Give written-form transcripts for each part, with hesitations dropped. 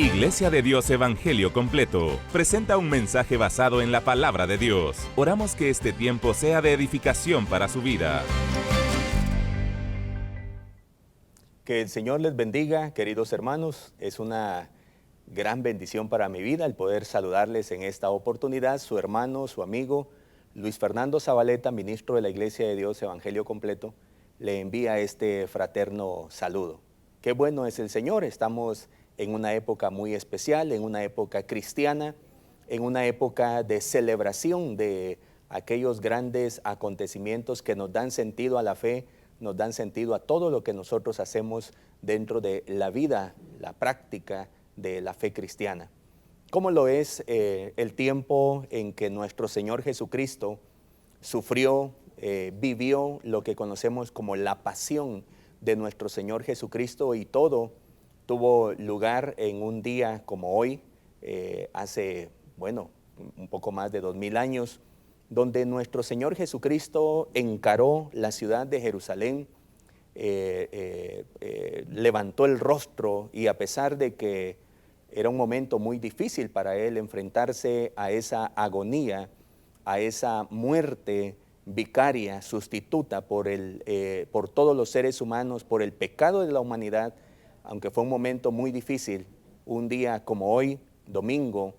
Iglesia de Dios Evangelio Completo presenta un mensaje basado en la palabra de Dios. Oramos que este tiempo sea de edificación para su vida. Que el Señor les bendiga, queridos hermanos. Es una gran bendición para mi vida el poder saludarles en esta oportunidad. Su hermano, su amigo, Luis Fernando Zabaleta, ministro de la Iglesia de Dios Evangelio Completo, le envía este fraterno saludo. Qué bueno es el Señor. Estamos en una época muy especial, en una época cristiana, en una época de celebración de aquellos grandes acontecimientos que nos dan sentido a la fe, nos dan sentido a todo lo que nosotros hacemos dentro de la vida, la práctica de la fe cristiana. ¿Cómo lo es el tiempo en que nuestro Señor Jesucristo sufrió, vivió lo que conocemos como la pasión de nuestro Señor Jesucristo, y todo tuvo lugar en un día como hoy, hace, un poco más de 2000 años, donde nuestro Señor Jesucristo encaró la ciudad de Jerusalén, levantó el rostro, y a pesar de que era un momento muy difícil para él enfrentarse a esa agonía, a esa muerte vicaria, sustituta por todos los seres humanos, por el pecado de la humanidad, aunque fue un momento muy difícil, un día como hoy, domingo,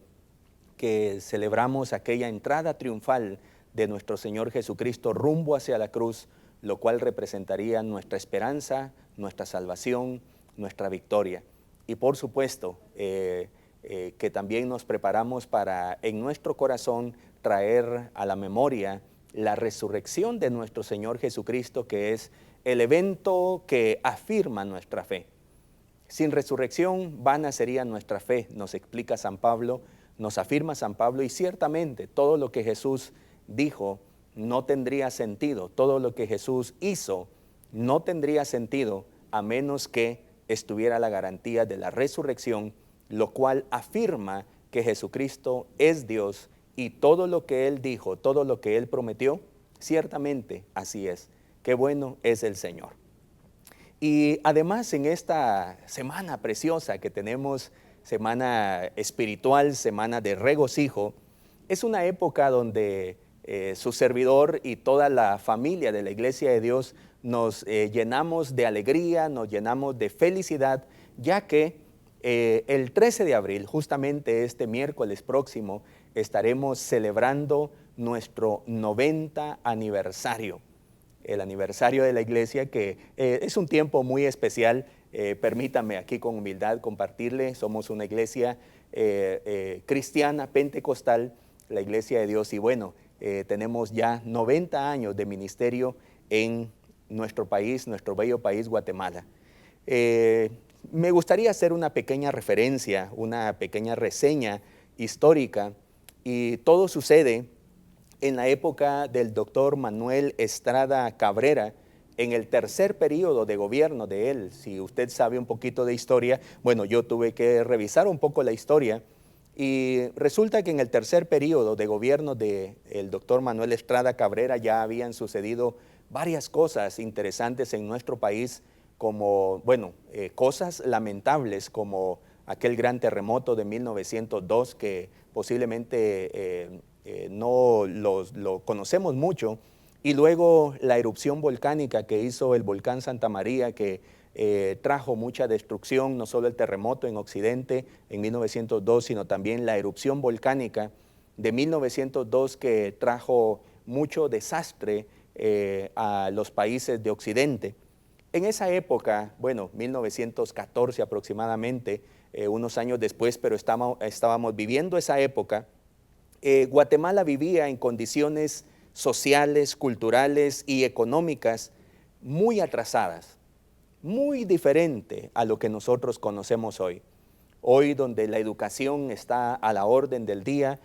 que celebramos aquella entrada triunfal de nuestro Señor Jesucristo rumbo hacia la cruz, lo cual representaría nuestra esperanza, nuestra salvación, nuestra victoria. Y por supuesto, que también nos preparamos para en nuestro corazón traer a la memoria la resurrección de nuestro Señor Jesucristo, que es el evento que afirma nuestra fe. Sin resurrección, vana sería nuestra fe, nos explica San Pablo, nos afirma San Pablo, y ciertamente todo lo que Jesús dijo no tendría sentido, todo lo que Jesús hizo no tendría sentido a menos que estuviera la garantía de la resurrección, lo cual afirma que Jesucristo es Dios, y todo lo que Él dijo, todo lo que Él prometió, ciertamente así es. Qué bueno es el Señor. Y además, en esta semana preciosa que tenemos, semana espiritual, semana de regocijo, es una época donde su servidor y toda la familia de la Iglesia de Dios nos llenamos de alegría, nos llenamos de felicidad, ya que el 13 de abril, justamente este miércoles próximo, estaremos celebrando nuestro 90 aniversario. El aniversario de la iglesia, que es un tiempo muy especial. Permítanme aquí con humildad compartirle, somos una iglesia cristiana, pentecostal, la Iglesia de Dios, y tenemos ya 90 años de ministerio en nuestro país, nuestro bello país, Guatemala. Me gustaría hacer una pequeña referencia, una pequeña reseña histórica, y todo sucede en la época del doctor Manuel Estrada Cabrera, en el tercer periodo de gobierno de él. Si usted sabe un poquito de historia, yo tuve que revisar un poco la historia, y resulta que en el tercer periodo de gobierno del doctor Manuel Estrada Cabrera ya habían sucedido varias cosas interesantes en nuestro país, como, cosas lamentables como aquel gran terremoto de 1902, que posiblemente no lo conocemos mucho, y luego la erupción volcánica que hizo el volcán Santa María, que trajo mucha destrucción, no solo el terremoto en Occidente en 1902, sino también la erupción volcánica de 1902, que trajo mucho desastre a los países de Occidente. En esa época, 1914 aproximadamente, unos años después, pero estábamos viviendo esa época, Guatemala vivía en condiciones sociales, culturales y económicas muy atrasadas, muy diferente a lo que nosotros conocemos hoy. Hoy, donde la educación está a la orden del día,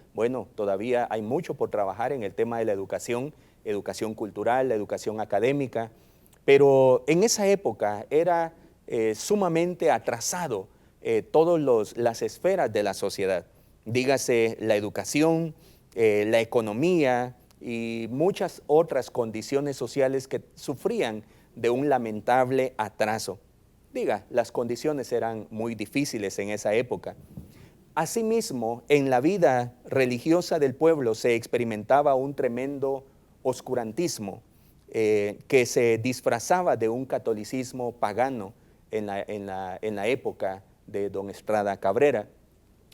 todavía hay mucho por trabajar en el tema de la educación cultural, la educación académica, pero en esa época era sumamente atrasado todas las esferas de la sociedad. Dígase la educación, la economía y muchas otras condiciones sociales que sufrían de un lamentable atraso. Diga, las condiciones eran muy difíciles en esa época. Asimismo, en la vida religiosa del pueblo se experimentaba un tremendo oscurantismo que se disfrazaba de un catolicismo pagano en la época de don Estrada Cabrera.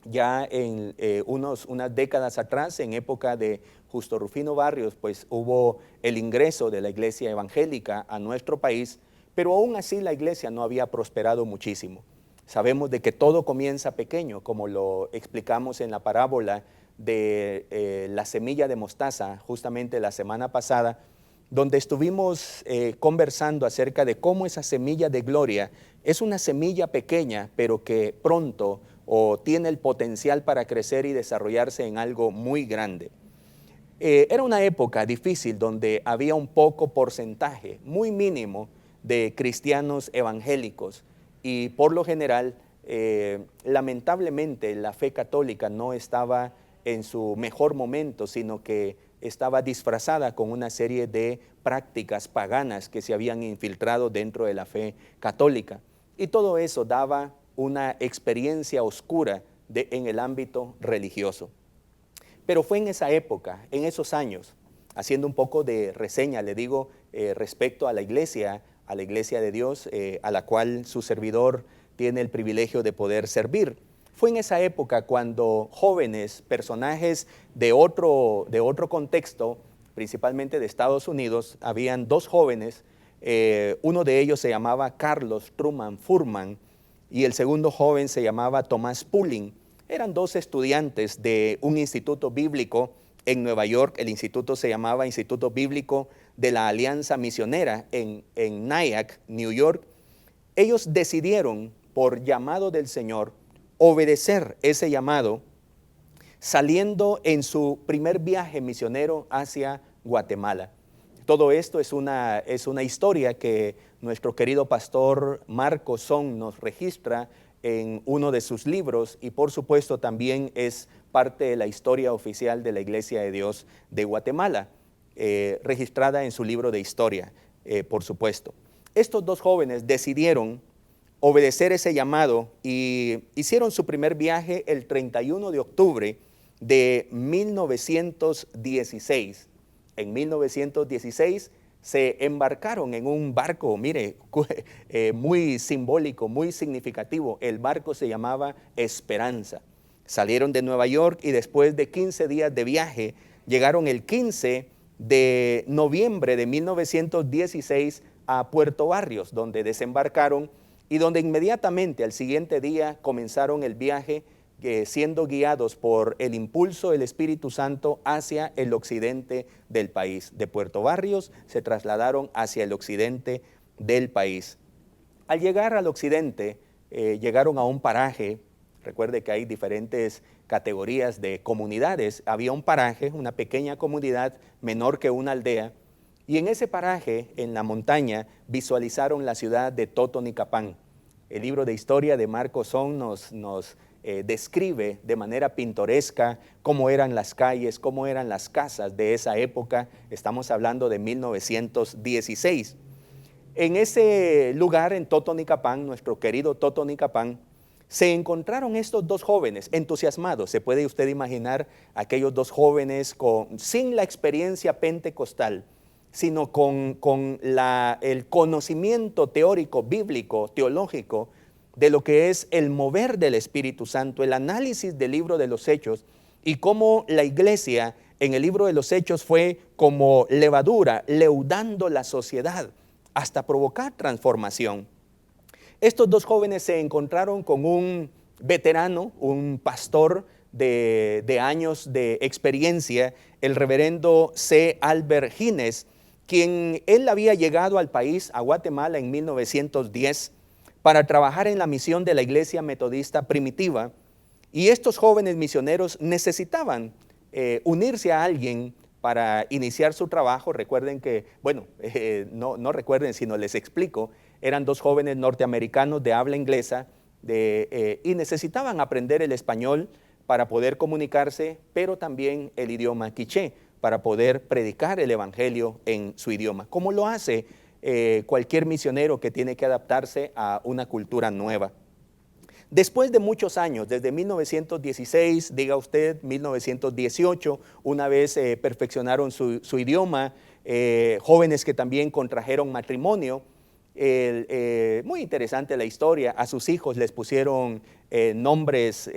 Ya en unas décadas atrás, en época de Justo Rufino Barrios, pues hubo el ingreso de la iglesia evangélica a nuestro país, pero aún así la iglesia no había prosperado muchísimo. Sabemos de que todo comienza pequeño, como lo explicamos en la parábola de la semilla de mostaza, justamente la semana pasada, donde estuvimos conversando acerca de cómo esa semilla de gloria es una semilla pequeña, pero que pronto tiene el potencial para crecer y desarrollarse en algo muy grande. Era una época difícil donde había un poco porcentaje, muy mínimo, de cristianos evangélicos y por lo general, lamentablemente, la fe católica no estaba en su mejor momento, sino que estaba disfrazada con una serie de prácticas paganas que se habían infiltrado dentro de la fe católica. Y todo eso daba una experiencia oscura en el ámbito religioso. Pero fue en esa época, en esos años, haciendo un poco de reseña, le digo, respecto a la iglesia de Dios, a la cual su servidor tiene el privilegio de poder servir. Fue en esa época cuando jóvenes, personajes de otro contexto, principalmente de Estados Unidos, habían dos jóvenes, uno de ellos se llamaba Carlos Truman Furman y el segundo joven se llamaba Thomas Pulling. Eran dos estudiantes de un instituto bíblico en Nueva York. El instituto se llamaba Instituto Bíblico de la Alianza Misionera en Nyack, New York. Ellos decidieron, por llamado del Señor, obedecer ese llamado, saliendo en su primer viaje misionero hacia Guatemala. Todo esto es una historia que nuestro querido pastor Marco Son nos registra en uno de sus libros y por supuesto también es parte de la historia oficial de la Iglesia de Dios de Guatemala, registrada en su libro de historia, por supuesto. Estos dos jóvenes decidieron obedecer ese llamado y hicieron su primer viaje el 31 de octubre de 1916. En 1916 se embarcaron en un barco, mire, muy simbólico, muy significativo. El barco se llamaba Esperanza. Salieron de Nueva York y después de 15 días de viaje, llegaron el 15 de noviembre de 1916 a Puerto Barrios, donde desembarcaron y donde inmediatamente al siguiente día comenzaron el viaje, siendo guiados por el impulso del Espíritu Santo hacia el occidente del país. De Puerto Barrios se trasladaron hacia el occidente del país. Al llegar al occidente, llegaron a un paraje. Recuerde que hay diferentes categorías de comunidades. Había un paraje, una pequeña comunidad menor que una aldea, y en ese paraje, en la montaña, visualizaron la ciudad de Totonicapán. El libro de historia de Marco Son nos describe de manera pintoresca cómo eran las calles, cómo eran las casas de esa época. Estamos hablando de 1916. En ese lugar, en Totonicapán, nuestro querido Totonicapán, se encontraron estos dos jóvenes entusiasmados. Se puede usted imaginar aquellos dos jóvenes sin la experiencia pentecostal, sino con el conocimiento teórico, bíblico, teológico, de lo que es el mover del Espíritu Santo, el análisis del libro de los Hechos y cómo la iglesia en el libro de los Hechos fue como levadura, leudando la sociedad hasta provocar transformación. Estos dos jóvenes se encontraron con un veterano, un pastor de años de experiencia, el reverendo C. Albert Gines, quien él había llegado al país, a Guatemala, en 1910, para trabajar en la misión de la Iglesia Metodista Primitiva, y estos jóvenes misioneros necesitaban unirse a alguien para iniciar su trabajo. Recuerden que, bueno, no recuerden, sino les explico, eran dos jóvenes norteamericanos de habla inglesa y necesitaban aprender el español para poder comunicarse, pero también el idioma quiché, para poder predicar el evangelio en su idioma. ¿Cómo lo hace cualquier misionero que tiene que adaptarse a una cultura nueva. Después de muchos años, desde 1916, diga usted, 1918, una vez perfeccionaron su idioma, jóvenes que también contrajeron matrimonio. Muy interesante la historia, a sus hijos les pusieron nombres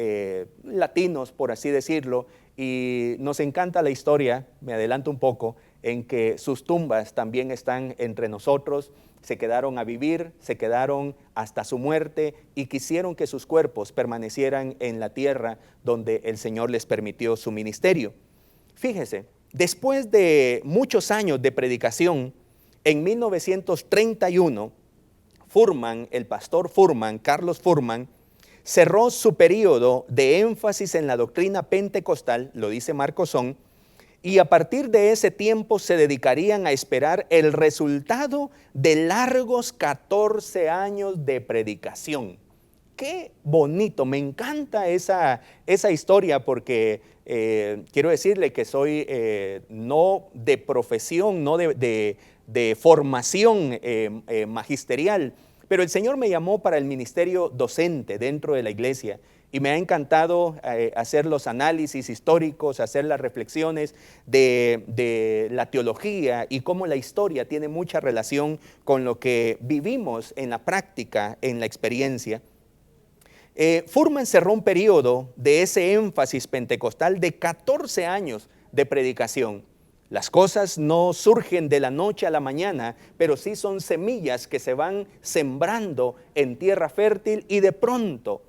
latinos, por así decirlo, y nos encanta la historia, me adelanto un poco, en que sus tumbas también están entre nosotros. Se quedaron a vivir, se quedaron hasta su muerte y quisieron que sus cuerpos permanecieran en la tierra donde el Señor les permitió su ministerio. Fíjese, después de muchos años de predicación, en 1931, Furman, el pastor Furman, Carlos Furman, cerró su periodo de énfasis en la doctrina pentecostal, lo dice Marco Son, y a partir de ese tiempo se dedicarían a esperar el resultado de largos 14 años de predicación. Qué bonito, me encanta esa historia porque quiero decirle que soy no de profesión, no de formación magisterial, pero el Señor me llamó para el ministerio docente dentro de la iglesia. Y me ha encantado hacer los análisis históricos, hacer las reflexiones de la teología y cómo la historia tiene mucha relación con lo que vivimos en la práctica, en la experiencia. Furman cerró un periodo de ese énfasis pentecostal de 14 años de predicación. Las cosas no surgen de la noche a la mañana, pero sí son semillas que se van sembrando en tierra fértil y de pronto,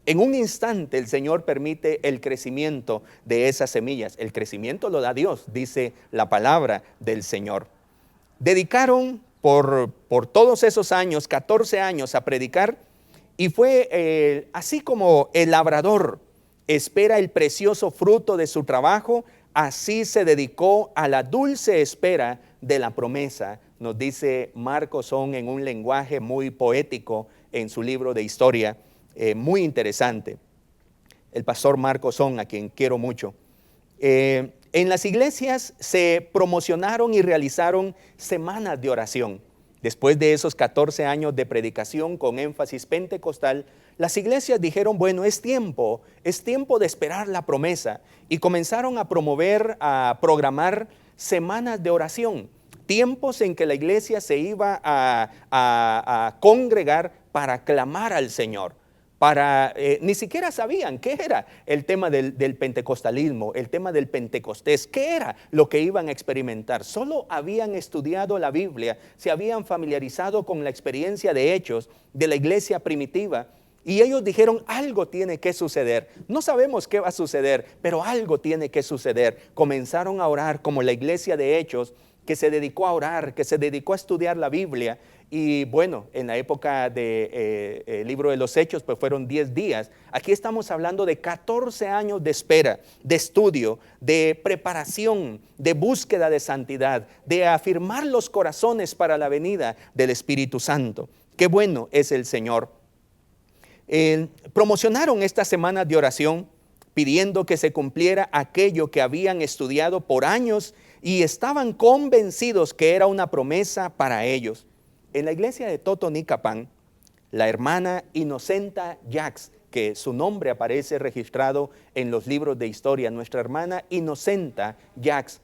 en un instante, el Señor permite el crecimiento de esas semillas. El crecimiento lo da Dios, dice la palabra del Señor. Dedicaron por todos esos años, 14 años, a predicar, y fue así como el labrador espera el precioso fruto de su trabajo, así se dedicó a la dulce espera de la promesa, nos dice Marco Son en un lenguaje muy poético en su libro de historia. Muy interesante, el pastor Marco Son, a quien quiero mucho. En las iglesias se promocionaron y realizaron semanas de oración. Después de esos 14 años de predicación con énfasis pentecostal, las iglesias dijeron, bueno, es tiempo de esperar la promesa. Y comenzaron a promover, a programar semanas de oración, tiempos en que la iglesia se iba a congregar para clamar al Señor. Ni siquiera sabían qué era el tema del pentecostalismo, el tema del Pentecostés, qué era lo que iban a experimentar. Solo habían estudiado la Biblia, se habían familiarizado con la experiencia de hechos de la iglesia primitiva y ellos dijeron, algo tiene que suceder. No sabemos qué va a suceder, pero algo tiene que suceder. Comenzaron a orar como la iglesia de Hechos, que se dedicó a orar, que se dedicó a estudiar la Biblia. Y bueno, en la época del libro de los Hechos, pues fueron 10 días. Aquí estamos hablando de 14 años de espera, de estudio, de preparación, de búsqueda de santidad, de afirmar los corazones para la venida del Espíritu Santo. Qué bueno es el Señor. Promocionaron estas semanas de oración pidiendo que se cumpliera aquello que habían estudiado por años y estaban convencidos que era una promesa para ellos. En la iglesia de Totonicapán, la hermana Inocenta Jacks, que su nombre aparece registrado en los libros de historia, nuestra hermana Inocenta Jacks,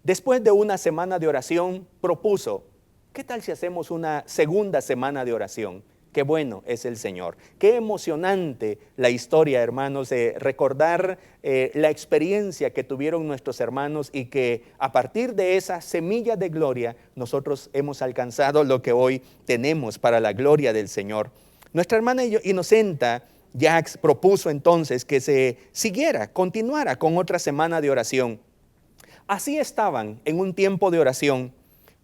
después de una semana de oración, propuso, ¿qué tal si hacemos una segunda semana de oración? Qué bueno es el Señor. Qué emocionante la historia, hermanos, de recordar la experiencia que tuvieron nuestros hermanos y que a partir de esa semilla de gloria nosotros hemos alcanzado lo que hoy tenemos para la gloria del Señor. Nuestra hermana Inocenta Jacks propuso entonces que se continuara con otra semana de oración. Así estaban en un tiempo de oración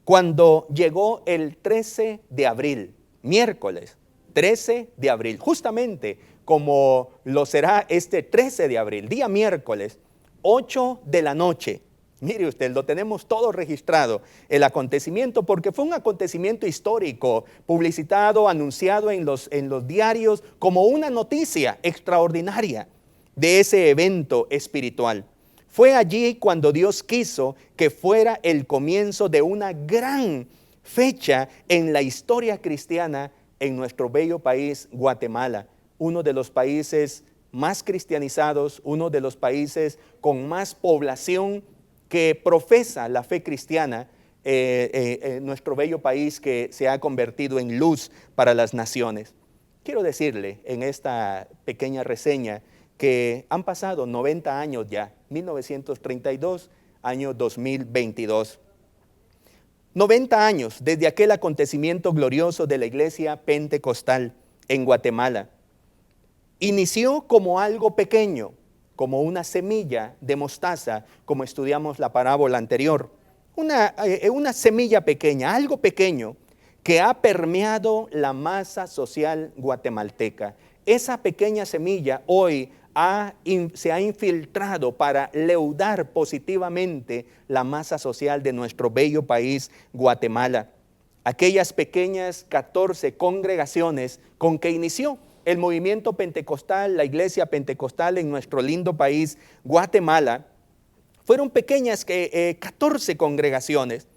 cuando llegó el 13 de abril, miércoles 13 de abril, justamente como lo será este 13 de abril, día miércoles, 8 de la noche. Mire usted, lo tenemos todo registrado, el acontecimiento, porque fue un acontecimiento histórico, publicitado, anunciado en los diarios como una noticia extraordinaria de ese evento espiritual. Fue allí cuando Dios quiso que fuera el comienzo de una gran fecha en la historia cristiana en nuestro bello país, Guatemala, uno de los países más cristianizados, uno de los países con más población que profesa la fe cristiana, nuestro bello país que se ha convertido en luz para las naciones. Quiero decirle en esta pequeña reseña que han pasado 90 años ya, 1932, año 2022. 90 años desde aquel acontecimiento glorioso de la iglesia pentecostal en Guatemala. Inició como algo pequeño, como una semilla de mostaza, como estudiamos la parábola anterior. Una semilla pequeña, algo pequeño, que ha permeado la masa social guatemalteca. Esa pequeña semilla hoy se ha infiltrado para leudar positivamente la masa social de nuestro bello país, Guatemala. Aquellas pequeñas 14 congregaciones con que inició el movimiento pentecostal, la iglesia pentecostal en nuestro lindo país, Guatemala, fueron pequeñas 14 congregaciones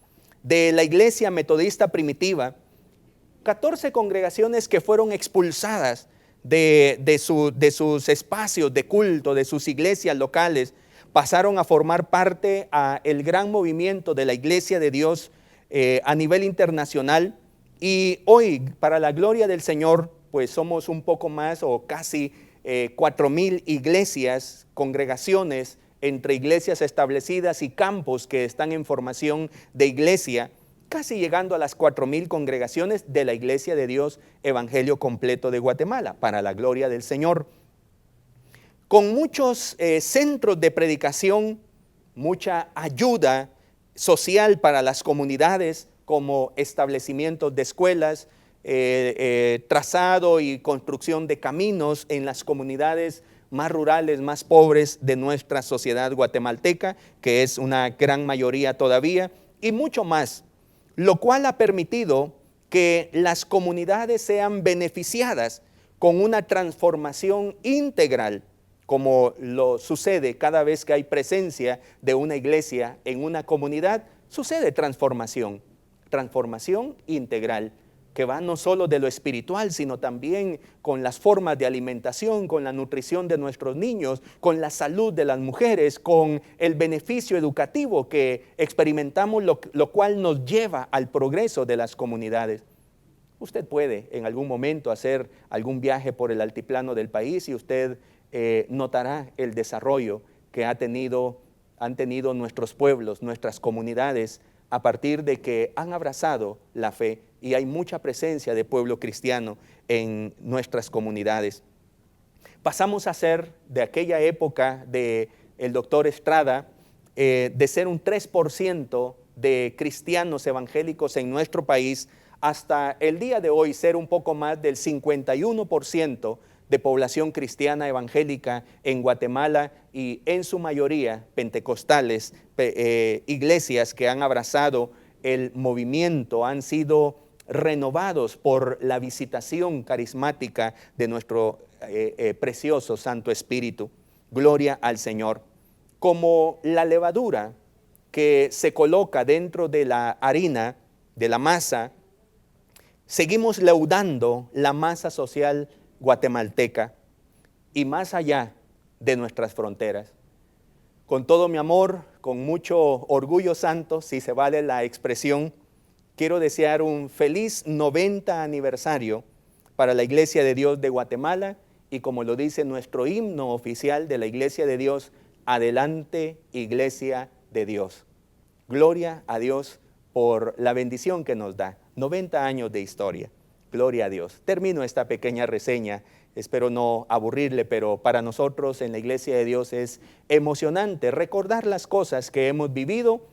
de la iglesia metodista primitiva, 14 congregaciones que fueron expulsadas de sus espacios de culto, de sus iglesias locales, pasaron a formar parte del gran movimiento de la Iglesia de Dios a nivel internacional. Y hoy, para la gloria del Señor, pues somos un poco más o casi 4,000 iglesias, congregaciones, entre iglesias establecidas y campos que están en formación de iglesia, casi llegando a las 4,000 congregaciones de la Iglesia de Dios Evangelio Completo de Guatemala, para la gloria del Señor. Con muchos centros de predicación, mucha ayuda social para las comunidades, como establecimientos de escuelas, trazado y construcción de caminos en las comunidades más rurales, más pobres de nuestra sociedad guatemalteca, que es una gran mayoría todavía, y mucho más, lo cual ha permitido que las comunidades sean beneficiadas con una transformación integral, como lo sucede cada vez que hay presencia de una iglesia en una comunidad. Sucede transformación integral, que va no solo de lo espiritual, sino también con las formas de alimentación, con la nutrición de nuestros niños, con la salud de las mujeres, con el beneficio educativo que experimentamos, lo cual nos lleva al progreso de las comunidades. Usted puede en algún momento hacer algún viaje por el altiplano del país y usted notará el desarrollo que han tenido nuestros pueblos, nuestras comunidades, a partir de que han abrazado la fe, y hay mucha presencia de pueblo cristiano en nuestras comunidades. Pasamos a ser, de aquella época del doctor Estrada, de ser un 3% de cristianos evangélicos en nuestro país, hasta el día de hoy ser un poco más del 51% de población cristiana evangélica en Guatemala, y en su mayoría pentecostales, iglesias que han abrazado el movimiento, han sido renovados por la visitación carismática de nuestro precioso Santo Espíritu. Gloria al Señor. Como la levadura que se coloca dentro de la harina, de la masa, seguimos leudando la masa social guatemalteca y más allá de nuestras fronteras. Con todo mi amor, con mucho orgullo santo, si se vale la expresión, quiero desear un feliz 90 aniversario para la Iglesia de Dios de Guatemala, y como lo dice nuestro himno oficial de la Iglesia de Dios, adelante Iglesia de Dios. Gloria a Dios por la bendición que nos da. 90 años de historia. Gloria a Dios. Termino esta pequeña reseña. Espero no aburrirle, pero para nosotros en la Iglesia de Dios es emocionante recordar las cosas que hemos vivido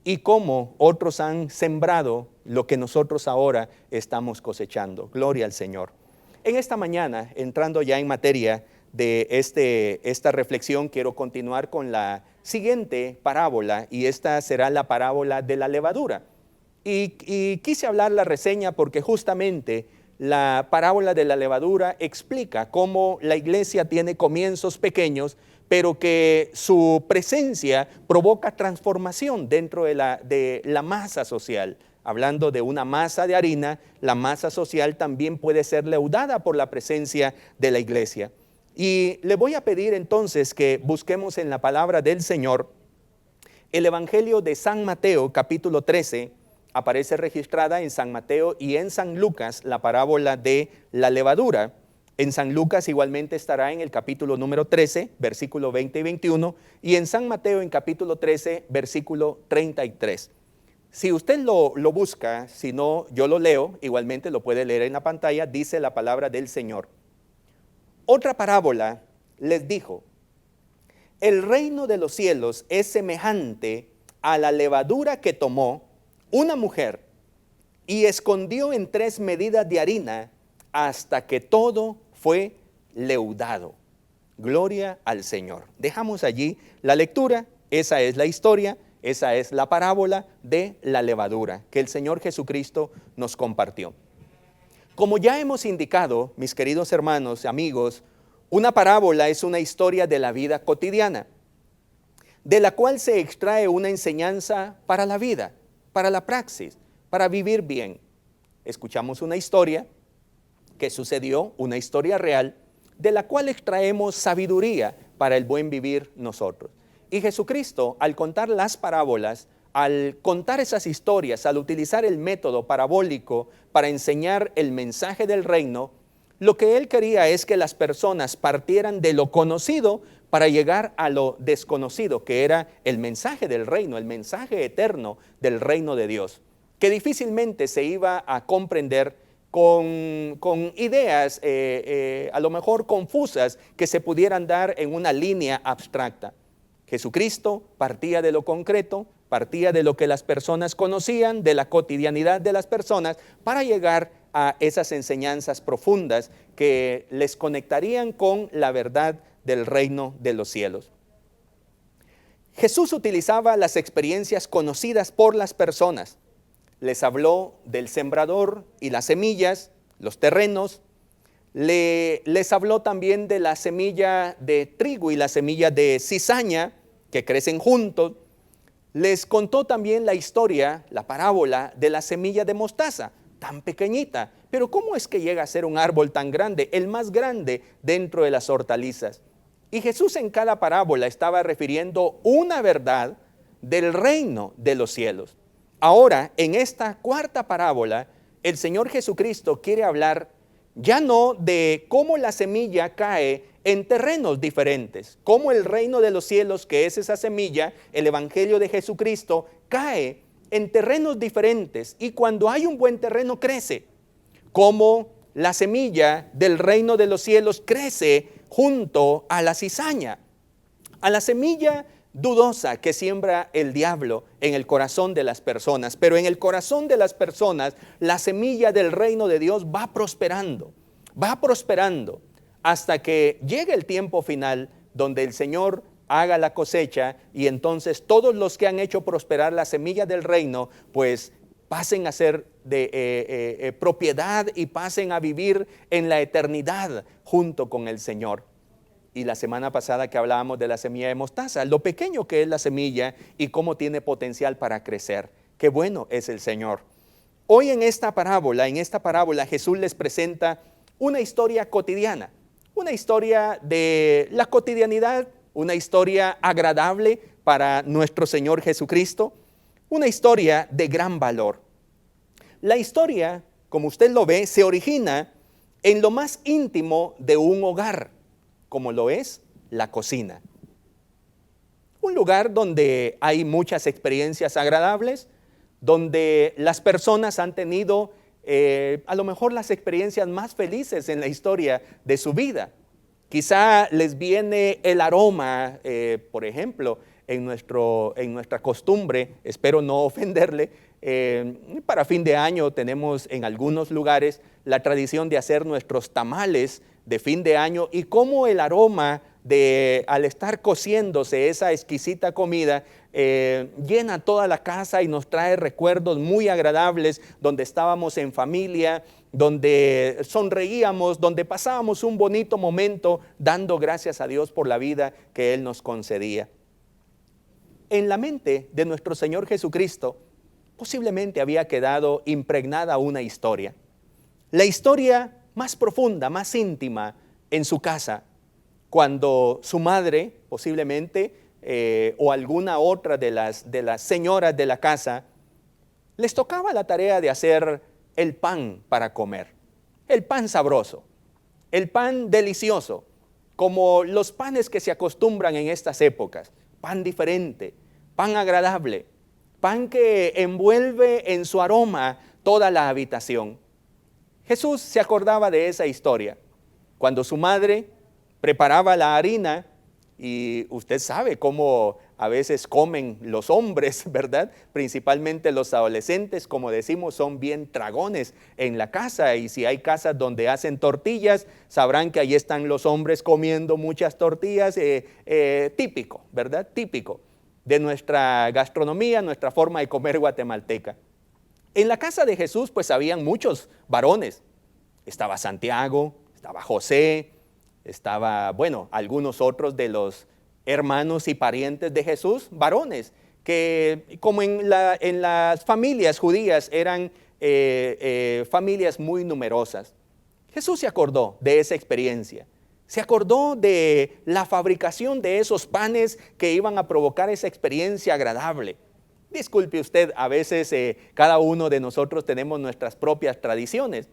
y cómo otros han sembrado lo que nosotros ahora estamos cosechando. Gloria al Señor. En esta mañana, entrando ya en materia de esta reflexión, quiero continuar con la siguiente parábola, y esta será la parábola de la levadura. Y quise hablar la reseña porque justamente la parábola de la levadura explica cómo la iglesia tiene comienzos pequeños, pero que su presencia provoca transformación dentro de la masa social hablando de una masa de harina, la masa social también puede ser leudada por la presencia de la iglesia. Y le voy a pedir entonces que busquemos en la palabra del Señor el Evangelio de San Mateo, capítulo 13, aparece registrada en San Mateo y en San Lucas la parábola de la levadura. En San Lucas igualmente estará en el capítulo número 13, versículo 20 y 21, y en San Mateo en capítulo 13, versículo 33. Si usted lo busca, si no, yo lo leo, igualmente lo puede leer en la pantalla, dice la palabra del Señor. Otra parábola les dijo: el reino de los cielos es semejante a la levadura que tomó una mujer y escondió en 3 medidas de harina hasta que todo fue leudado. Gloria al Señor. Dejamos allí la lectura. Esa es la historia, esa es la parábola de la levadura que el Señor Jesucristo nos compartió. Como ya hemos indicado, mis queridos hermanos, amigos, una parábola es una historia de la vida cotidiana, de la cual se extrae una enseñanza para la vida, para la praxis, para vivir bien. Escuchamos una historia que sucedió, una historia real, de la cual extraemos sabiduría para el buen vivir nosotros. Y Jesucristo, al contar las parábolas, al contar esas historias, al utilizar el método parabólico para enseñar el mensaje del reino, lo que Él quería es que las personas partieran de lo conocido para llegar a lo desconocido, que era el mensaje del reino, el mensaje eterno del reino de Dios, que difícilmente se iba a comprender con ideas a lo mejor confusas que se pudieran dar en una línea abstracta. Jesucristo partía de lo concreto, partía de lo que las personas conocían, de la cotidianidad de las personas, para llegar a esas enseñanzas profundas que les conectarían con la verdad del reino de los cielos. Jesús utilizaba las experiencias conocidas por las personas. Les habló del sembrador y las semillas, los terrenos. Les habló también de la semilla de trigo y la semilla de cizaña, que crecen juntos. Les contó también la historia, la parábola de la semilla de mostaza, tan pequeñita, pero ¿cómo es que llega a ser un árbol tan grande, el más grande dentro de las hortalizas? Y Jesús en cada parábola estaba refiriendo una verdad del reino de los cielos. Ahora, en esta cuarta parábola, el Señor Jesucristo quiere hablar ya no de cómo la semilla cae en terrenos diferentes, cómo el reino de los cielos, que es esa semilla, el Evangelio de Jesucristo, cae en terrenos diferentes y cuando hay un buen terreno crece, como la semilla del reino de los cielos crece junto a la cizaña, a la semilla dudosa que siembra el diablo en el corazón de las personas. Pero en el corazón de las personas, la semilla del reino de Dios va prosperando hasta que llegue el tiempo final donde el Señor haga la cosecha y entonces todos los que han hecho prosperar la semilla del reino, pues pasen a ser de propiedad y pasen a vivir en la eternidad junto con el Señor. Y la semana pasada que hablábamos de la semilla de mostaza, lo pequeño que es la semilla y cómo tiene potencial para crecer. Qué bueno es el Señor. Hoy en esta parábola Jesús les presenta una historia cotidiana, una historia de la cotidianidad, una historia agradable para nuestro Señor Jesucristo, una historia de gran valor. La historia, como usted lo ve, se origina en lo más íntimo de un hogar, como lo es la cocina. Un lugar donde hay muchas experiencias agradables, donde las personas han tenido a lo mejor las experiencias más felices en la historia de su vida. Quizá les viene el aroma, por ejemplo, en nuestra costumbre, espero no ofenderle, para fin de año tenemos en algunos lugares la tradición de hacer nuestros tamales de fin de año y cómo el aroma al estar cociéndose esa exquisita comida llena toda la casa y nos trae recuerdos muy agradables donde estábamos en familia, donde sonreíamos, donde pasábamos un bonito momento dando gracias a Dios por la vida que Él nos concedía. En la mente de nuestro Señor Jesucristo posiblemente había quedado impregnada una historia. La historia más profunda, más íntima en su casa, cuando su madre, posiblemente, o alguna otra de las señoras de la casa, les tocaba la tarea de hacer el pan para comer, el pan sabroso, el pan delicioso, como los panes que se acostumbran en estas épocas, pan diferente, pan agradable, pan que envuelve en su aroma toda la habitación. Jesús se acordaba de esa historia, cuando su madre preparaba la harina, y usted sabe cómo a veces comen los hombres, ¿verdad? Principalmente los adolescentes, como decimos, son bien tragones en la casa, y si hay casas donde hacen tortillas, sabrán que ahí están los hombres comiendo muchas tortillas, típico, ¿verdad? Típico de nuestra gastronomía, nuestra forma de comer guatemalteca. En la casa de Jesús pues habían muchos varones. Estaba Santiago, estaba José, estaba, algunos otros de los hermanos y parientes de Jesús, varones, que como en las familias judías eran familias muy numerosas. Jesús se acordó de esa experiencia, se acordó de la fabricación de esos panes que iban a provocar esa experiencia agradable. Disculpe usted, a veces cada uno de nosotros tenemos nuestras propias tradiciones.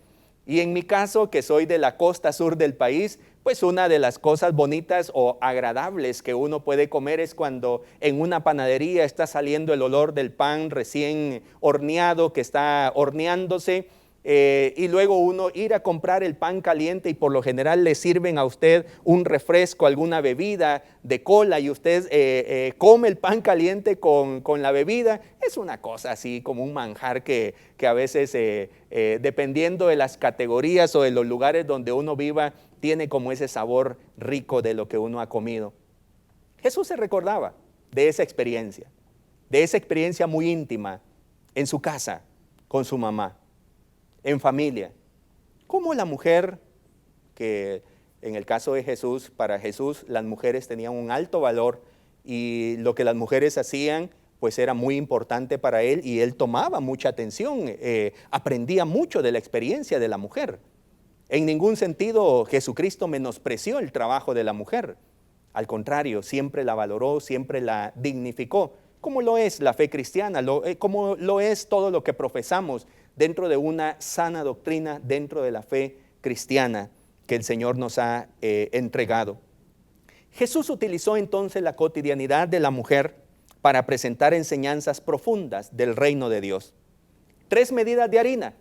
Y en mi caso, que soy de la costa sur del país, pues una de las cosas bonitas o agradables que uno puede comer es cuando en una panadería está saliendo el olor del pan recién horneado, que está horneándose, y luego uno ir a comprar el pan caliente, y por lo general le sirven a usted un refresco, alguna bebida de cola, y usted come el pan caliente con la bebida. Es una cosa así como un manjar que a veces dependiendo de las categorías o de los lugares donde uno viva, tiene como ese sabor rico de lo que uno ha comido. Jesús se recordaba de esa experiencia muy íntima en su casa, con su mamá, en familia. Como la mujer, que en el caso de Jesús, para Jesús las mujeres tenían un alto valor, y lo que las mujeres hacían pues era muy importante para él, y él tomaba mucha atención, aprendía mucho de la experiencia de la mujer. En ningún sentido Jesucristo menospreció el trabajo de la mujer. Al contrario, siempre la valoró, siempre la dignificó, como lo es la fe cristiana, como lo es todo lo que profesamos dentro de una sana doctrina, dentro de la fe cristiana que el Señor nos ha entregado. Jesús utilizó entonces la cotidianidad de la mujer para presentar enseñanzas profundas del reino de Dios. 3 medidas de harina.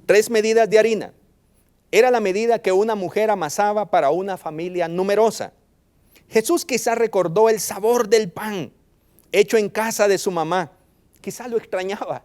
3 medidas de harina. Era la medida que una mujer amasaba para una familia numerosa. Jesús quizá recordó el sabor del pan hecho en casa de su mamá. Quizá lo extrañaba.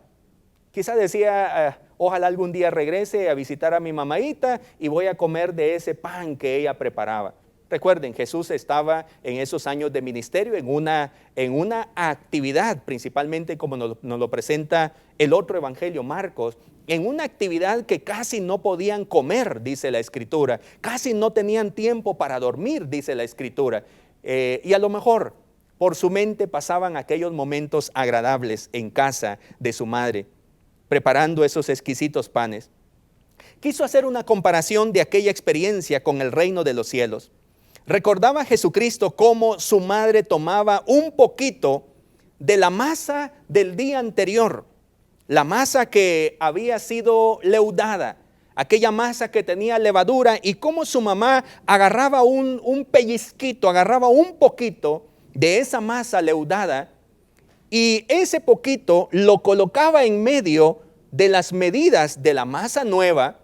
Quizá decía, ojalá algún día regrese a visitar a mi mamaita y voy a comer de ese pan que ella preparaba. Recuerden, Jesús estaba en esos años de ministerio en una actividad, principalmente como nos lo presenta el otro evangelio, Marcos, en una actividad que casi no podían comer, dice la Escritura, casi no tenían tiempo para dormir, dice la Escritura, y a lo mejor por su mente pasaban aquellos momentos agradables en casa de su madre, preparando esos exquisitos panes. Quiso hacer una comparación de aquella experiencia con el reino de los cielos. Recordaba a Jesucristo cómo su madre tomaba un poquito de la masa del día anterior, la masa que había sido leudada, aquella masa que tenía levadura, y cómo su mamá agarraba un pellizquito, agarraba un poquito de esa masa leudada, y ese poquito lo colocaba en medio de las medidas de la masa nueva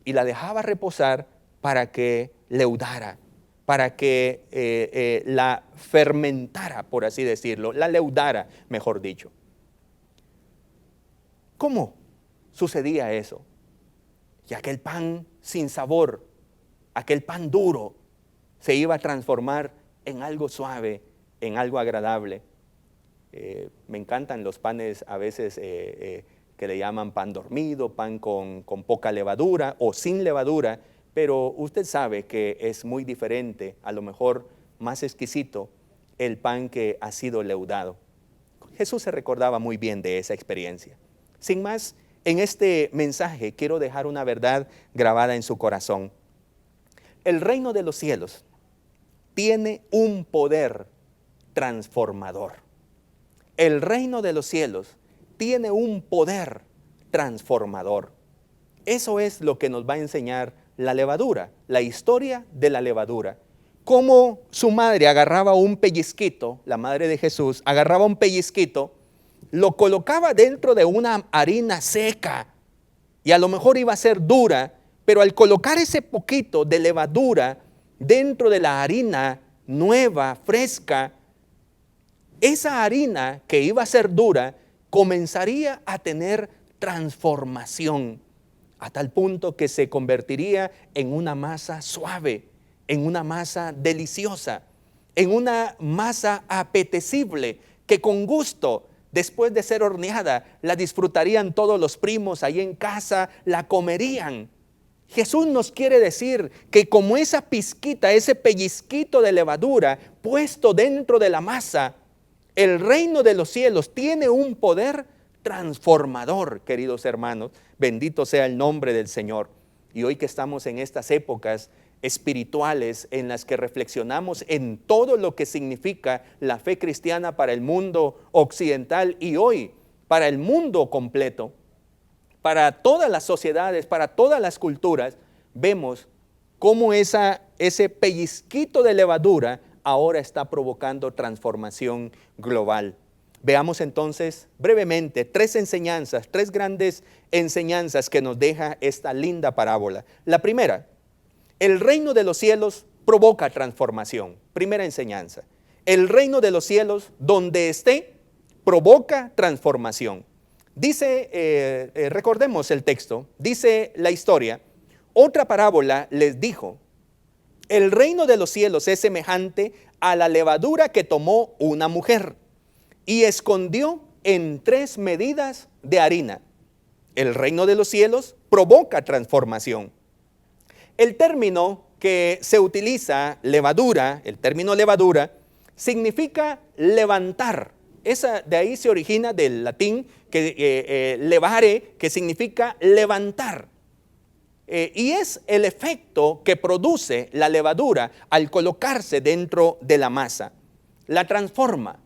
y la dejaba reposar para que leudara, para que la fermentara, por así decirlo, la leudara, mejor dicho. ¿Cómo sucedía eso? Y aquel pan sin sabor, aquel pan duro, se iba a transformar en algo suave, en algo agradable. Me encantan los panes a veces que le llaman pan dormido, pan con poca levadura o sin levadura, pero usted sabe que es muy diferente, a lo mejor más exquisito, el pan que ha sido leudado. Jesús se recordaba muy bien de esa experiencia. Sin más, en este mensaje quiero dejar una verdad grabada en su corazón. El reino de los cielos tiene un poder transformador. El reino de los cielos tiene un poder transformador. Eso es lo que nos va a enseñar la levadura, la historia de la levadura. Cómo su madre agarraba un pellizquito, la madre de Jesús, agarraba un pellizquito, lo colocaba dentro de una harina seca y a lo mejor iba a ser dura, pero al colocar ese poquito de levadura dentro de la harina nueva, fresca, esa harina que iba a ser dura comenzaría a tener transformación a tal punto que se convertiría en una masa suave, en una masa deliciosa, en una masa apetecible que con gusto, después de ser horneada, la disfrutarían todos los primos ahí en casa, la comerían. Jesús nos quiere decir que como esa pizquita, ese pellizquito de levadura puesto dentro de la masa, el reino de los cielos tiene un poder transformador, queridos hermanos. Bendito sea el nombre del Señor. Y hoy que estamos en estas épocas espirituales en las que reflexionamos en todo lo que significa la fe cristiana para el mundo occidental y hoy para el mundo completo, para todas las sociedades, para todas las culturas, vemos cómo ese pellizquito de levadura ahora está provocando transformación global. Veamos entonces brevemente tres grandes enseñanzas que nos deja esta linda parábola. La primera, el reino de los cielos provoca transformación. Primera enseñanza. El reino de los cielos, donde esté, provoca transformación. Dice, recordemos el texto, dice la historia, otra parábola les dijo, el reino de los cielos es semejante a la levadura que tomó una mujer y escondió en 3 medidas de harina. El reino de los cielos provoca transformación. El término que se utiliza, levadura, el término levadura, significa levantar. De ahí se origina del latín levare, que significa levantar. Y es el efecto que produce la levadura al colocarse dentro de la masa. La transforma,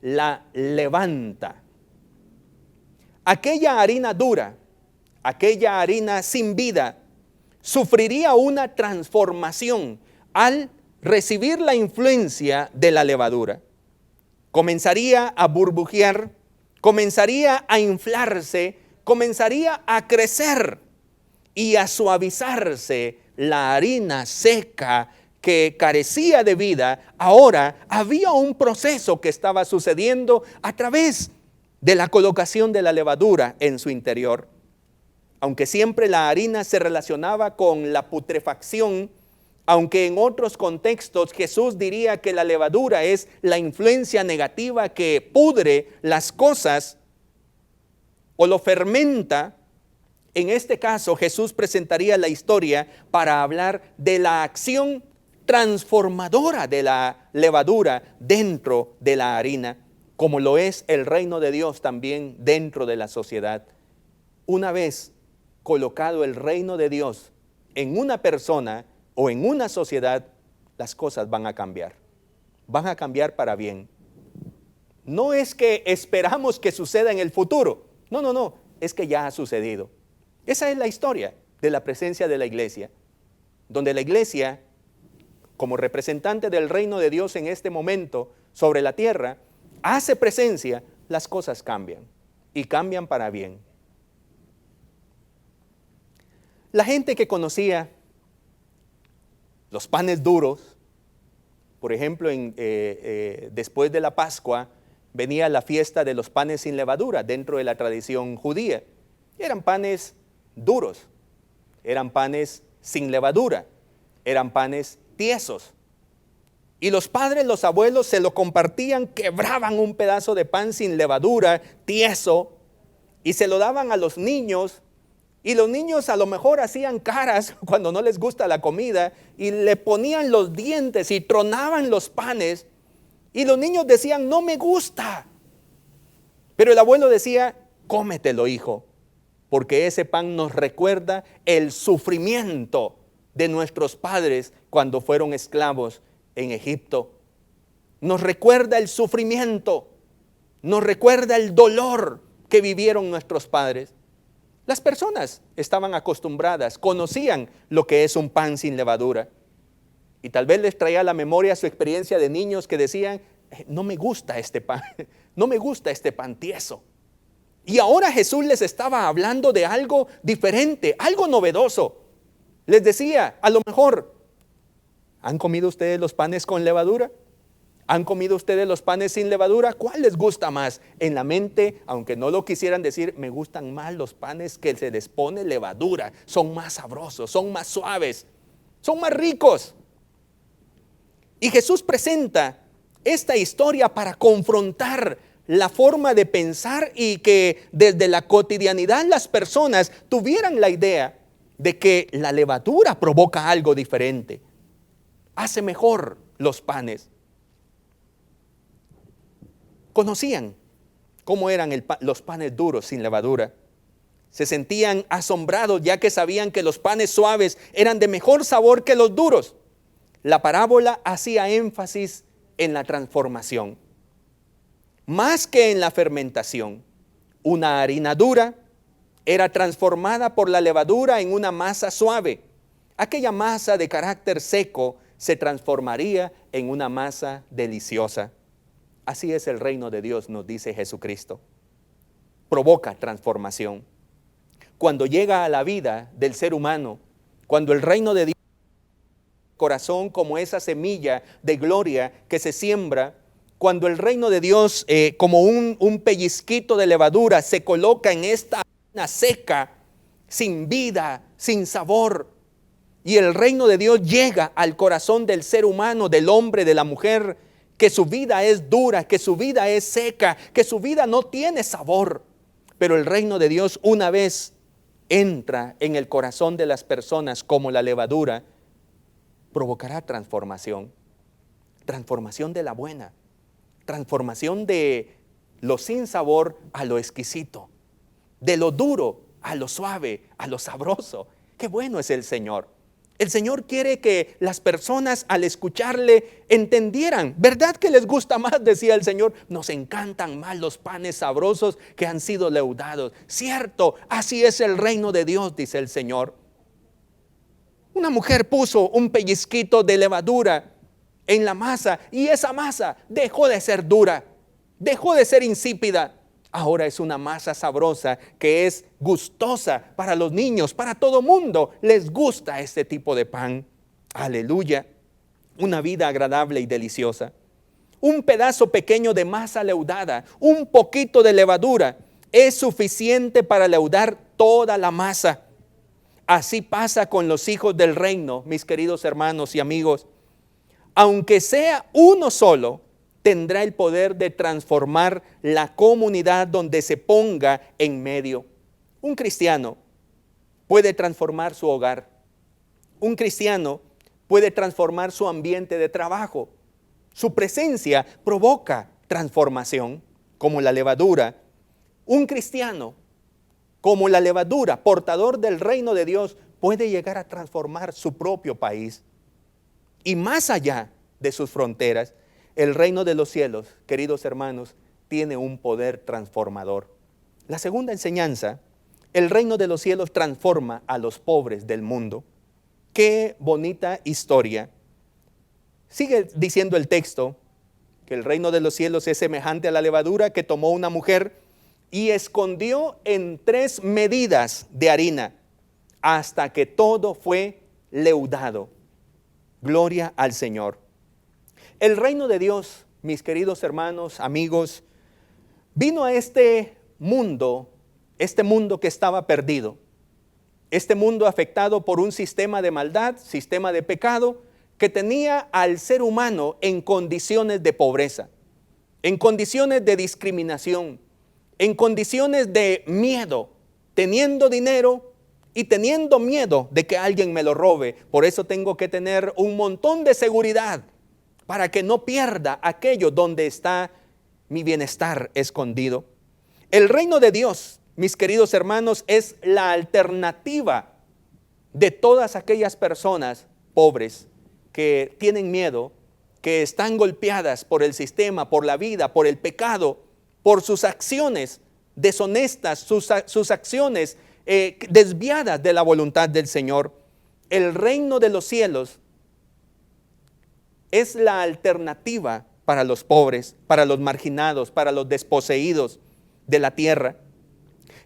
la levanta. Aquella harina dura, aquella harina sin vida, sufriría una transformación al recibir la influencia de la levadura. Comenzaría a burbujear, comenzaría a inflarse, comenzaría a crecer y a suavizarse la harina seca que carecía de vida. Ahora había un proceso que estaba sucediendo a través de la colocación de la levadura en su interior. Aunque siempre la harina se relacionaba con la putrefacción, aunque en otros contextos Jesús diría que la levadura es la influencia negativa que pudre las cosas o lo fermenta, en este caso Jesús presentaría la historia para hablar de la acción transformadora de la levadura dentro de la harina, como lo es el reino de Dios también dentro de la sociedad. Una vez colocado el reino de Dios en una persona o en una sociedad, las cosas van a cambiar para bien. No es que esperamos que suceda en el futuro, no, es que ya ha sucedido. Esa es la historia de la presencia de la iglesia, donde la iglesia, como representante del reino de Dios en este momento sobre la tierra, hace presencia, las cosas cambian y cambian para bien. La gente que conocía los panes duros, por ejemplo, después de la Pascua, venía la fiesta de los panes sin levadura dentro de la tradición judía. Eran panes duros, eran panes sin levadura, eran panes tiesos. Y los padres, los abuelos se lo compartían, quebraban un pedazo de pan sin levadura, tieso, y se lo daban a los niños. Y los niños a lo mejor hacían caras cuando no les gusta la comida y le ponían los dientes y tronaban los panes. Y los niños decían, no me gusta. Pero el abuelo decía, cómetelo, hijo, porque ese pan nos recuerda el sufrimiento de nuestros padres cuando fueron esclavos en Egipto. Nos recuerda el sufrimiento, nos recuerda el dolor que vivieron nuestros padres. Las personas estaban acostumbradas, conocían lo que es un pan sin levadura. Y tal vez les traía a la memoria su experiencia de niños que decían, no me gusta este pan, no me gusta este pan tieso. Y ahora Jesús les estaba hablando de algo diferente, algo novedoso. Les decía, a lo mejor, ¿han comido ustedes los panes con levadura? ¿Han comido ustedes los panes sin levadura? ¿Cuál les gusta más? En la mente, aunque no lo quisieran decir, me gustan más los panes que se les pone levadura. Son más sabrosos, son más suaves, son más ricos. Y Jesús presenta esta historia para confrontar la forma de pensar y que desde la cotidianidad las personas tuvieran la idea de que la levadura provoca algo diferente. Hace mejor los panes. Conocían cómo eran los panes duros sin levadura. Se sentían asombrados ya que sabían que los panes suaves eran de mejor sabor que los duros. La parábola hacía énfasis en la transformación. Más que en la fermentación, una harina dura era transformada por la levadura en una masa suave. Aquella masa de carácter seco se transformaría en una masa deliciosa. Así es el reino de Dios, nos dice Jesucristo. Provoca transformación. Cuando llega a la vida del ser humano, cuando el reino de Dios corazón como esa semilla de gloria que se siembra, cuando el reino de Dios como un pellizquito de levadura se coloca en esta harina seca, sin vida, sin sabor, y el reino de Dios llega al corazón del ser humano, del hombre, de la mujer, que su vida es dura, que su vida es seca, que su vida no tiene sabor. Pero el reino de Dios, una vez entra en el corazón de las personas como la levadura, provocará transformación. Transformación de la buena. Transformación de lo sin sabor a lo exquisito. De lo duro a lo suave, a lo sabroso. Qué bueno es el Señor. El Señor quiere que las personas al escucharle entendieran. ¿Verdad que les gusta más? Decía el Señor. Nos encantan más los panes sabrosos que han sido leudados. Cierto, así es el reino de Dios, dice el Señor. Una mujer puso un pellizquito de levadura en la masa y esa masa dejó de ser dura, dejó de ser insípida. Ahora es una masa sabrosa que es gustosa para los niños, para todo mundo. Les gusta este tipo de pan. Aleluya. Una vida agradable y deliciosa. Un pedazo pequeño de masa leudada, un poquito de levadura, es suficiente para leudar toda la masa. Así pasa con los hijos del reino, mis queridos hermanos y amigos. Aunque sea uno solo, tendrá el poder de transformar la comunidad donde se ponga en medio. Un cristiano puede transformar su hogar. Un cristiano puede transformar su ambiente de trabajo. Su presencia provoca transformación, como la levadura. Un cristiano, como la levadura, portador del reino de Dios, puede llegar a transformar su propio país. Y más allá de sus fronteras, el reino de los cielos, queridos hermanos, tiene un poder transformador. La segunda enseñanza, el reino de los cielos transforma a los pobres del mundo. Qué bonita historia. Sigue diciendo el texto que el reino de los cielos es semejante a la levadura que tomó una mujer y escondió en 3 medidas de harina hasta que todo fue leudado. Gloria al Señor. El reino de Dios, mis queridos hermanos, amigos, vino a este mundo que estaba perdido, este mundo afectado por un sistema de maldad, sistema de pecado, que tenía al ser humano en condiciones de pobreza, en condiciones de discriminación, en condiciones de miedo, teniendo dinero y teniendo miedo de que alguien me lo robe. Por eso tengo que tener un montón de seguridad para que no pierda aquello donde está mi bienestar escondido. El reino de Dios, mis queridos hermanos, es la alternativa de todas aquellas personas pobres que tienen miedo, que están golpeadas por el sistema, por la vida, por el pecado, por sus acciones deshonestas, sus acciones desviadas de la voluntad del Señor. El reino de los cielos es la alternativa para los pobres, para los marginados, para los desposeídos de la tierra.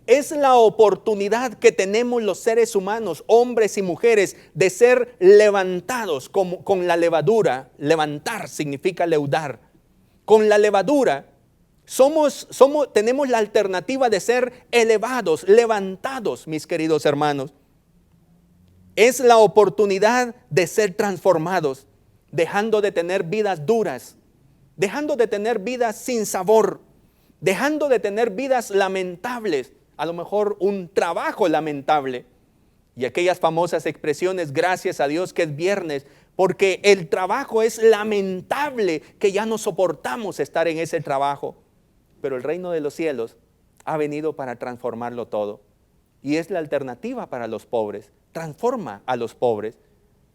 Es la oportunidad que tenemos los seres humanos, hombres y mujeres, de ser levantados con la levadura. Levantar significa leudar. Con la levadura tenemos la alternativa de ser elevados, levantados, mis queridos hermanos. Es la oportunidad de ser transformados, dejando de tener vidas duras, dejando de tener vidas sin sabor, dejando de tener vidas lamentables, a lo mejor un trabajo lamentable. Y aquellas famosas expresiones, gracias a Dios que es viernes, porque el trabajo es lamentable, que ya no soportamos estar en ese trabajo. Pero el reino de los cielos ha venido para transformarlo todo. Y es la alternativa para los pobres. Transforma a los pobres.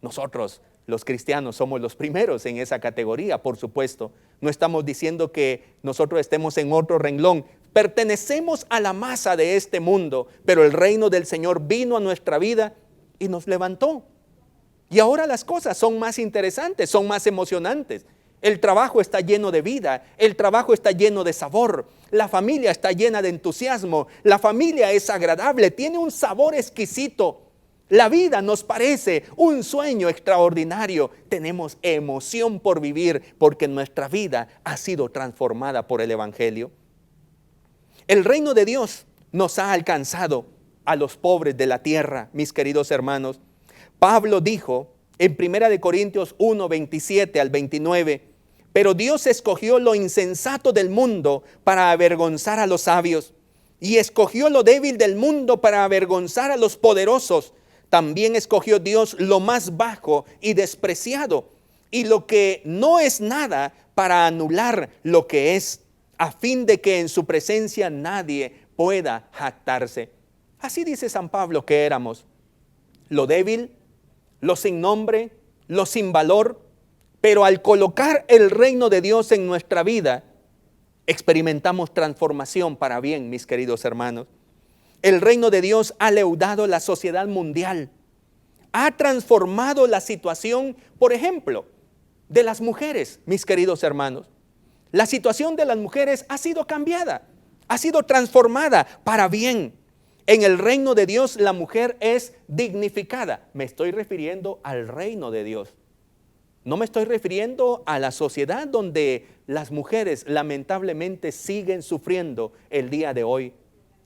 Nosotros, los cristianos, somos los primeros en esa categoría, por supuesto. No estamos diciendo que nosotros estemos en otro renglón. Pertenecemos a la masa de este mundo, pero el reino del Señor vino a nuestra vida y nos levantó. Y ahora las cosas son más interesantes, son más emocionantes. El trabajo está lleno de vida, el trabajo está lleno de sabor, la familia está llena de entusiasmo, la familia es agradable, tiene un sabor exquisito. La vida nos parece un sueño extraordinario. Tenemos emoción por vivir porque nuestra vida ha sido transformada por el Evangelio. El reino de Dios nos ha alcanzado a los pobres de la tierra, mis queridos hermanos. Pablo dijo en 1 Corintios 1, 27 al 29, pero Dios escogió lo insensato del mundo para avergonzar a los sabios, y escogió lo débil del mundo para avergonzar a los poderosos. También escogió Dios lo más bajo y despreciado, y lo que no es nada, para anular lo que es, a fin de que en su presencia nadie pueda jactarse. Así dice San Pablo que éramos: lo débil, lo sin nombre, lo sin valor, pero al colocar el reino de Dios en nuestra vida, experimentamos transformación para bien, mis queridos hermanos. El reino de Dios ha leudado la sociedad mundial, ha transformado la situación, por ejemplo, de las mujeres, mis queridos hermanos. La situación de las mujeres ha sido cambiada, ha sido transformada para bien. En el reino de Dios la mujer es dignificada. Me estoy refiriendo al reino de Dios. No me estoy refiriendo a la sociedad donde las mujeres lamentablemente siguen sufriendo el día de hoy.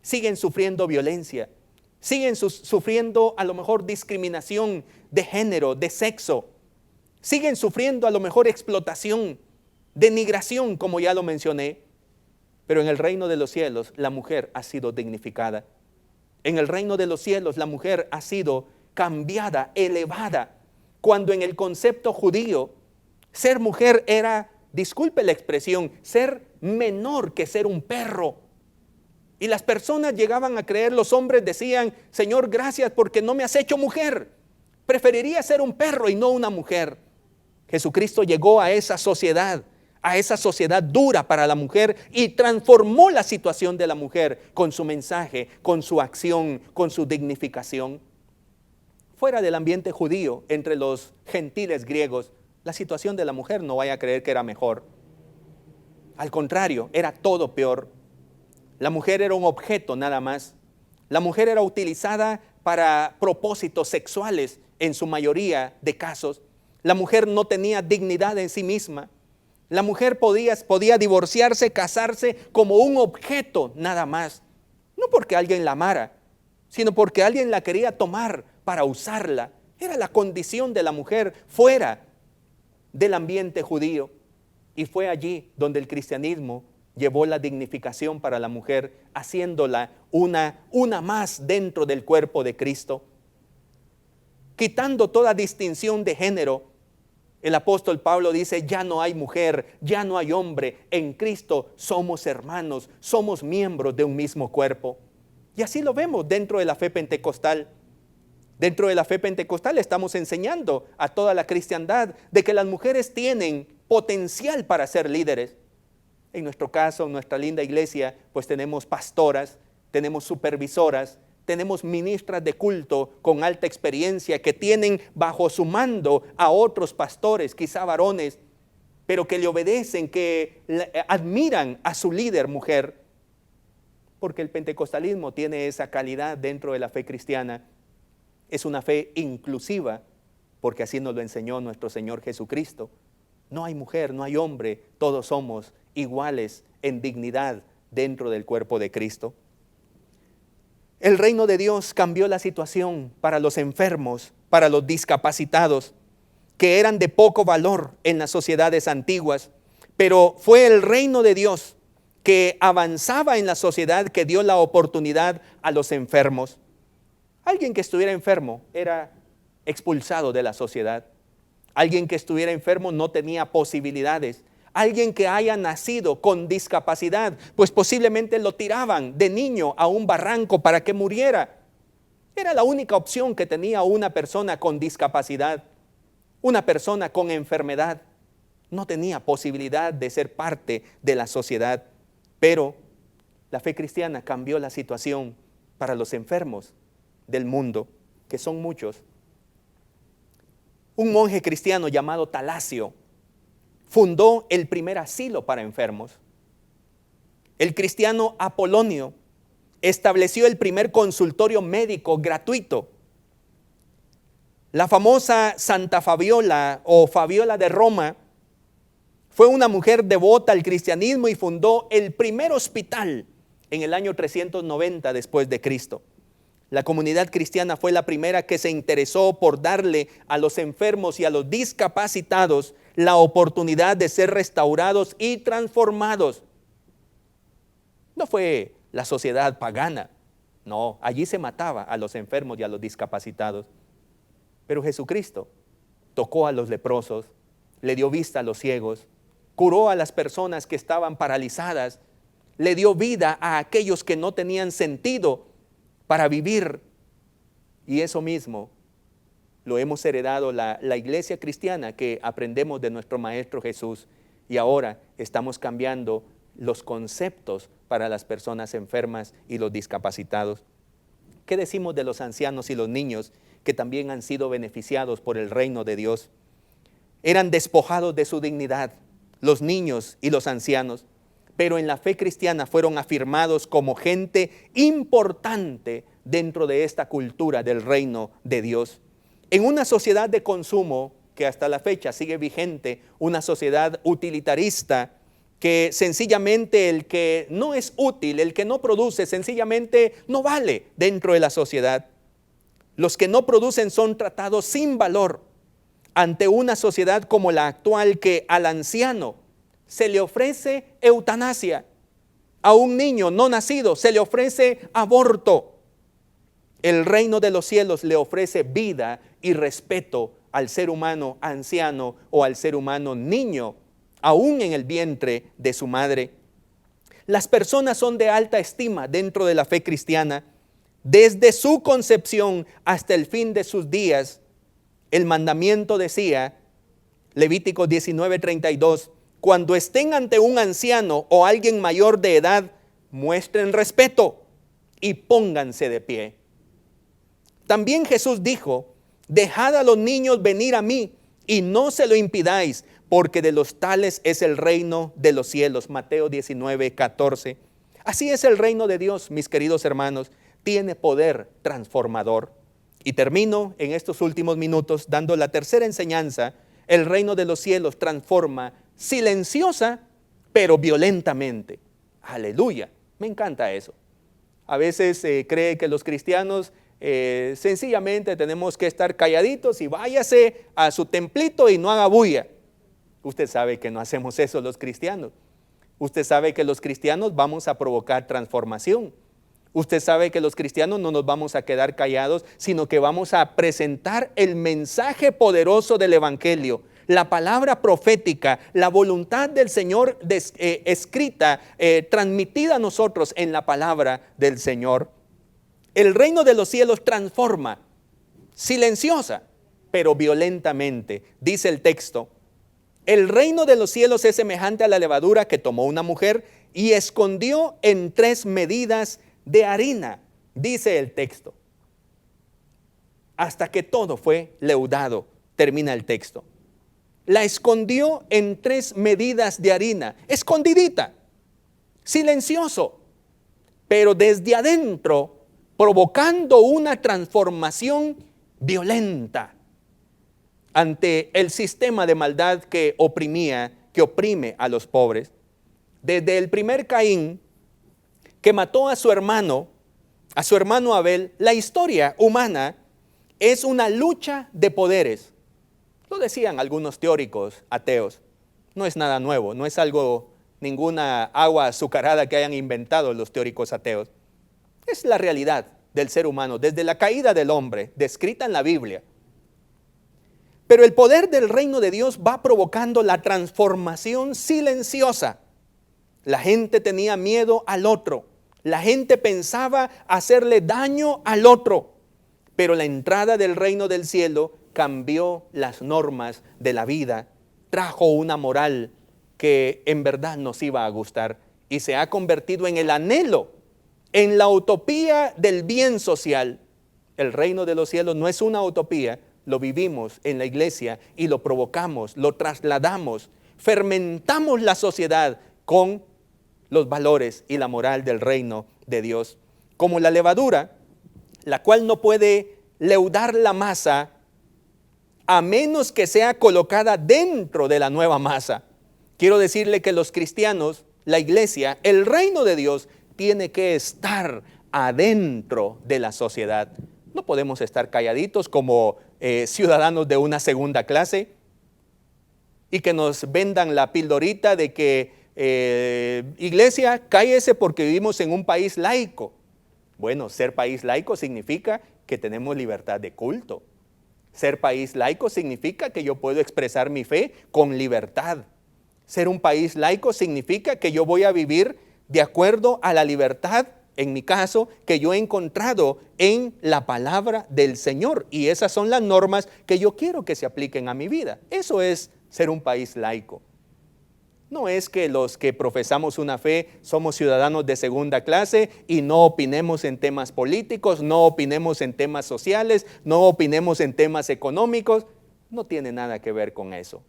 Siguen sufriendo violencia, siguen sufriendo a lo mejor discriminación de género, de sexo. Siguen sufriendo a lo mejor explotación, denigración, como ya lo mencioné. Pero en el reino de los cielos la mujer ha sido dignificada. En el reino de los cielos la mujer ha sido cambiada, elevada. Cuando en el concepto judío ser mujer era, disculpe la expresión, ser menor que ser un perro. Y las personas llegaban a creer, los hombres decían: Señor, gracias porque no me has hecho mujer. Preferiría ser un perro y no una mujer. Jesucristo llegó a esa sociedad dura para la mujer, y transformó la situación de la mujer con su mensaje, con su acción, con su dignificación. Fuera del ambiente judío, entre los gentiles griegos, la situación de la mujer no vaya a creer que era mejor. Al contrario, era todo peor. La mujer era un objeto nada más. La mujer era utilizada para propósitos sexuales en su mayoría de casos. La mujer no tenía dignidad en sí misma. La mujer podía divorciarse, casarse como un objeto nada más. No porque alguien la amara, sino porque alguien la quería tomar para usarla. Era la condición de la mujer fuera del ambiente judío. Y fue allí donde el cristianismo llevó la dignificación para la mujer, haciéndola una más dentro del cuerpo de Cristo. Quitando toda distinción de género, El apóstol Pablo dice, ya no hay mujer, ya no hay hombre, en Cristo somos hermanos, somos miembros de un mismo cuerpo. Y así lo vemos dentro de la fe pentecostal. Dentro de la fe pentecostal estamos enseñando a toda la cristiandad de que las mujeres tienen potencial para ser líderes. En nuestro caso, en nuestra linda iglesia, pues tenemos pastoras, tenemos supervisoras, tenemos ministras de culto con alta experiencia que tienen bajo su mando a otros pastores, quizá varones, pero que le obedecen, que admiran a su líder mujer, porque el pentecostalismo tiene esa calidad dentro de la fe cristiana. Es una fe inclusiva, porque así nos lo enseñó nuestro Señor Jesucristo. No hay mujer, no hay hombre, todos somos iguales en dignidad dentro del cuerpo de Cristo. El reino de Dios cambió la situación para los enfermos, para los discapacitados, que eran de poco valor en las sociedades antiguas, pero fue el reino de Dios que avanzaba en la sociedad que dio la oportunidad a los enfermos. Alguien que estuviera enfermo era expulsado de la sociedad. Alguien que estuviera enfermo no tenía posibilidades. Alguien que haya nacido con discapacidad, pues posiblemente lo tiraban de niño a un barranco para que muriera. Era la única opción que tenía una persona con discapacidad, una persona con enfermedad. No tenía posibilidad de ser parte de la sociedad. Pero la fe cristiana cambió la situación para los enfermos del mundo, que son muchos. Un monje cristiano llamado Talasio fundó el primer asilo para enfermos. El cristiano Apolonio estableció el primer consultorio médico gratuito. La famosa Santa Fabiola o Fabiola de Roma fue una mujer devota al cristianismo y fundó el primer hospital en el año 390 después de Cristo. La comunidad cristiana fue la primera que se interesó por darle a los enfermos y a los discapacitados la oportunidad de ser restaurados y transformados. No fue la sociedad pagana, no, allí se mataba a los enfermos y a los discapacitados. Pero Jesucristo tocó a los leprosos, le dio vista a los ciegos, curó a las personas que estaban paralizadas, le dio vida a aquellos que no tenían sentido para vivir. Y eso mismo lo hemos heredado la iglesia cristiana que aprendemos de nuestro Maestro Jesús. Y ahora estamos cambiando los conceptos para las personas enfermas y los discapacitados. ¿Qué decimos de los ancianos y los niños que también han sido beneficiados por el reino de Dios? Eran despojados de su dignidad, los niños y los ancianos, pero en la fe cristiana fueron afirmados como gente importante dentro de esta cultura del reino de Dios. En una sociedad de consumo que hasta la fecha sigue vigente, una sociedad utilitarista, que sencillamente el que no es útil, el que no produce, sencillamente no vale dentro de la sociedad. Los que no producen son tratados sin valor ante una sociedad como la actual, que al anciano se le ofrece eutanasia, a un niño no nacido se le ofrece aborto. El reino de los cielos le ofrece vida y respeto al ser humano anciano o al ser humano niño, aún en el vientre de su madre. Las personas son de alta estima dentro de la fe cristiana. Desde su concepción hasta el fin de sus días, el mandamiento decía, Levítico 19:32, cuando estén ante un anciano o alguien mayor de edad, muestren respeto y pónganse de pie. También Jesús dijo, dejad a los niños venir a mí y no se lo impidáis, porque de los tales es el reino de los cielos. Mateo 19:14. Así es el reino de Dios, mis queridos hermanos, tiene poder transformador. Y termino en estos últimos minutos dando la tercera enseñanza. El reino de los cielos transforma silenciosa, pero violentamente. Aleluya, me encanta eso. A veces cree que los cristianos sencillamente tenemos que estar calladitos y váyase a su templito y no haga bulla. Usted sabe que no hacemos eso los cristianos. Usted sabe que los cristianos vamos a provocar transformación. Usted sabe que los cristianos no nos vamos a quedar callados, sino que vamos a presentar el mensaje poderoso del Evangelio, la palabra profética, la voluntad del Señor escrita, transmitida a nosotros en la palabra del Señor. El reino de los cielos transforma, silenciosa, pero violentamente. Dice el texto: el reino de los cielos es semejante a la levadura que tomó una mujer y escondió en 3 medidas de harina. Dice el texto, hasta que todo fue leudado. Termina el texto. La escondió en 3 medidas de harina, escondidita, silencioso, pero desde adentro provocando una transformación violenta ante el sistema de maldad que oprime a los pobres. Desde el primer Caín, que mató a su hermano Abel, la historia humana es una lucha de poderes. Lo decían algunos teóricos ateos. No es nada nuevo, no es ninguna agua azucarada que hayan inventado los teóricos ateos. Es la realidad del ser humano desde la caída del hombre, descrita en la Biblia. Pero el poder del reino de Dios va provocando la transformación silenciosa. La gente tenía miedo al otro. La gente pensaba hacerle daño al otro. Pero la entrada del reino del cielo cambió las normas de la vida. Trajo una moral que en verdad nos iba a gustar. Y se ha convertido en el anhelo, en la utopía del bien social. El reino de los cielos no es una utopía. Lo vivimos en la iglesia y lo provocamos, lo trasladamos, fermentamos la sociedad con los valores y la moral del reino de Dios. Como la levadura, la cual no puede leudar la masa a menos que sea colocada dentro de la nueva masa. Quiero decirle que los cristianos, la iglesia, el reino de Dios tiene que estar adentro de la sociedad. No podemos estar calladitos como ciudadanos de una segunda clase y que nos vendan la pildorita de que iglesia, cállese porque vivimos en un país laico. Bueno, ser país laico significa que tenemos libertad de culto. Ser país laico significa que yo puedo expresar mi fe con libertad. Ser un país laico significa que yo voy a vivir de acuerdo a la libertad, en mi caso, que yo he encontrado en la palabra del Señor. Y esas son las normas que yo quiero que se apliquen a mi vida. Eso es ser un país laico. No es que los que profesamos una fe somos ciudadanos de segunda clase y no opinemos en temas políticos, no opinemos en temas sociales, no opinemos en temas económicos. No tiene nada que ver con eso.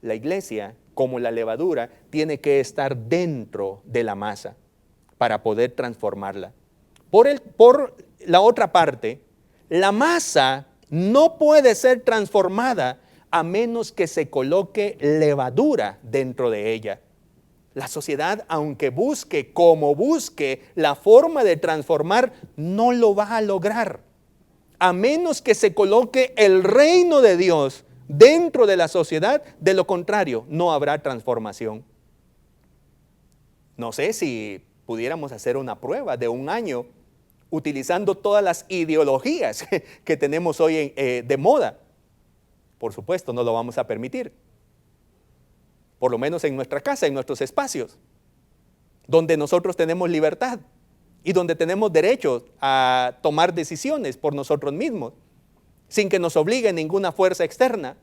La iglesia, como la levadura, tiene que estar dentro de la masa para poder transformarla. Por la otra parte, la masa no puede ser transformada a menos que se coloque levadura dentro de ella. La sociedad, aunque busque la forma de transformar, no lo va a lograr. A menos que se coloque el reino de Dios dentro de la sociedad, de lo contrario, no habrá transformación. No sé si pudiéramos hacer una prueba de 1 año utilizando todas las ideologías que tenemos hoy de moda. Por supuesto, no lo vamos a permitir. Por lo menos en nuestra casa, en nuestros espacios, donde nosotros tenemos libertad y donde tenemos derecho a tomar decisiones por nosotros mismos, sin que nos obligue ninguna fuerza externa.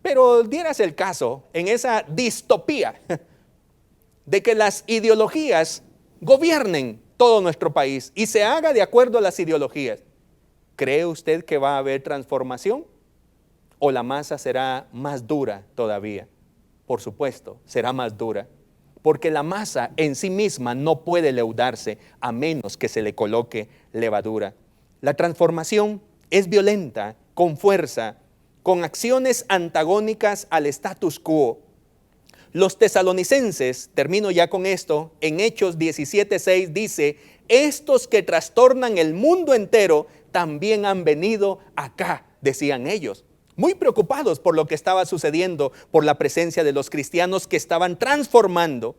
Pero dieras el caso en esa distopía de que las ideologías gobiernen todo nuestro país y se haga de acuerdo a las ideologías. ¿Cree usted que va a haber transformación? ¿O la masa será más dura todavía? Por supuesto, será más dura, porque la masa en sí misma no puede leudarse a menos que se le coloque levadura. La transformación es violenta, con fuerza, con acciones antagónicas al status quo. Los tesalonicenses, termino ya con esto, en Hechos 17:6 dice: estos que trastornan el mundo entero también han venido acá, decían ellos, muy preocupados por lo que estaba sucediendo, por la presencia de los cristianos que estaban transformando.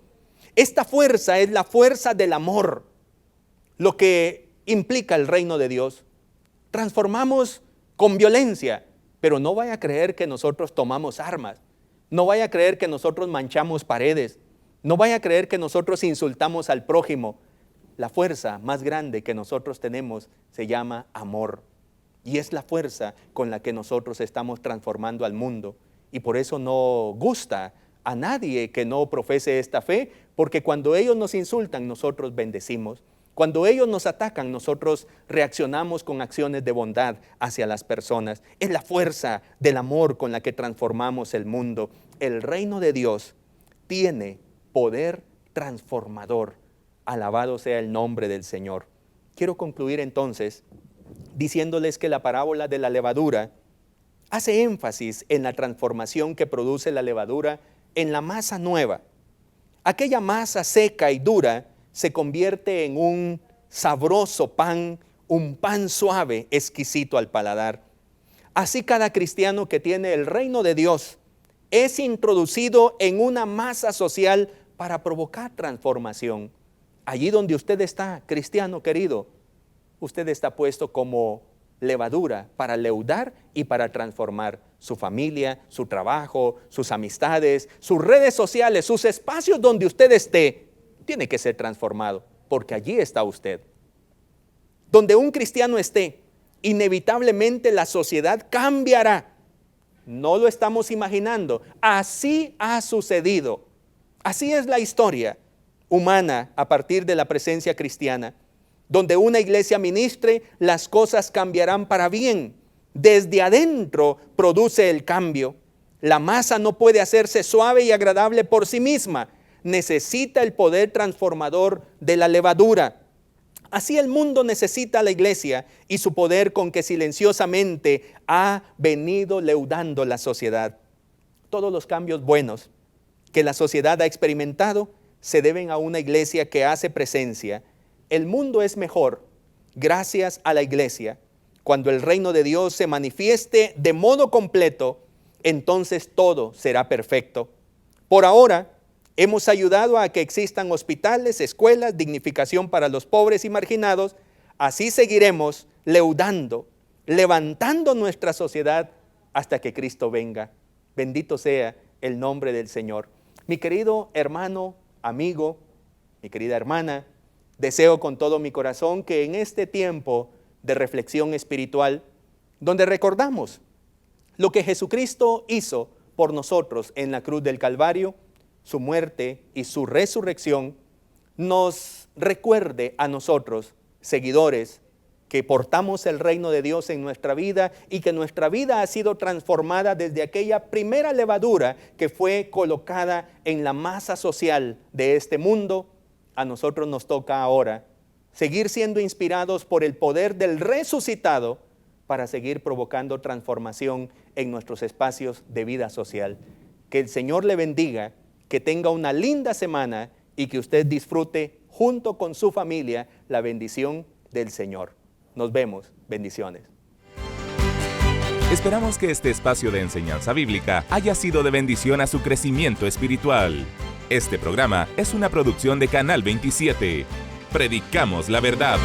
Esta fuerza es la fuerza del amor, lo que implica el reino de Dios. Transformamos con violencia, Pero no vaya a creer que nosotros tomamos armas. No vaya a creer que nosotros manchamos paredes. No vaya a creer que nosotros insultamos al prójimo. La fuerza más grande que nosotros tenemos se llama amor. Y es la fuerza con la que nosotros estamos transformando al mundo. Y por eso no gusta a nadie que no profese esta fe, porque cuando ellos nos insultan, nosotros bendecimos. Cuando ellos nos atacan, nosotros reaccionamos con acciones de bondad hacia las personas. Es la fuerza del amor con la que transformamos el mundo. El reino de Dios tiene poder transformador. Alabado sea el nombre del Señor. Quiero concluir entonces diciéndoles que la parábola de la levadura hace énfasis en la transformación que produce la levadura en la masa nueva. Aquella masa seca y dura se convierte en un sabroso pan, un pan suave, exquisito al paladar. Así cada cristiano que tiene el reino de Dios es introducido en una masa social para provocar transformación. Allí donde usted está, cristiano querido, usted está puesto como levadura para leudar y para transformar su familia, su trabajo, sus amistades, sus redes sociales, sus espacios donde usted esté. Tiene que ser transformado, porque allí está usted. Donde un cristiano esté, inevitablemente la sociedad cambiará. No lo estamos imaginando. Así ha sucedido. Así es la historia humana a partir de la presencia cristiana. Donde una iglesia ministre, las cosas cambiarán para bien. Desde adentro produce el cambio. La masa no puede hacerse suave y agradable por sí misma. Necesita el poder transformador de la levadura. Así el mundo necesita a la iglesia y su poder con que silenciosamente ha venido leudando la sociedad. Todos los cambios buenos que la sociedad ha experimentado se deben a una iglesia que hace presencia. El mundo es mejor gracias a la iglesia. Cuando el reino de Dios se manifieste de modo completo, entonces todo será perfecto. Por ahora, hemos ayudado a que existan hospitales, escuelas, dignificación para los pobres y marginados. Así seguiremos leudando, levantando nuestra sociedad hasta que Cristo venga. Bendito sea el nombre del Señor. Mi querido hermano, amigo, mi querida hermana, deseo con todo mi corazón que en este tiempo de reflexión espiritual, donde recordamos lo que Jesucristo hizo por nosotros en la cruz del Calvario, su muerte y su resurrección, nos recuerde a nosotros, seguidores, que portamos el reino de Dios en nuestra vida y que nuestra vida ha sido transformada desde aquella primera levadura que fue colocada en la masa social de este mundo. A nosotros nos toca ahora seguir siendo inspirados por el poder del resucitado para seguir provocando transformación en nuestros espacios de vida social. Que el Señor le bendiga, que tenga una linda semana y que usted disfrute junto con su familia la bendición del Señor. Nos vemos. Bendiciones. Esperamos que este espacio de enseñanza bíblica haya sido de bendición a su crecimiento espiritual. Este programa es una producción de Canal 27. Predicamos la verdad.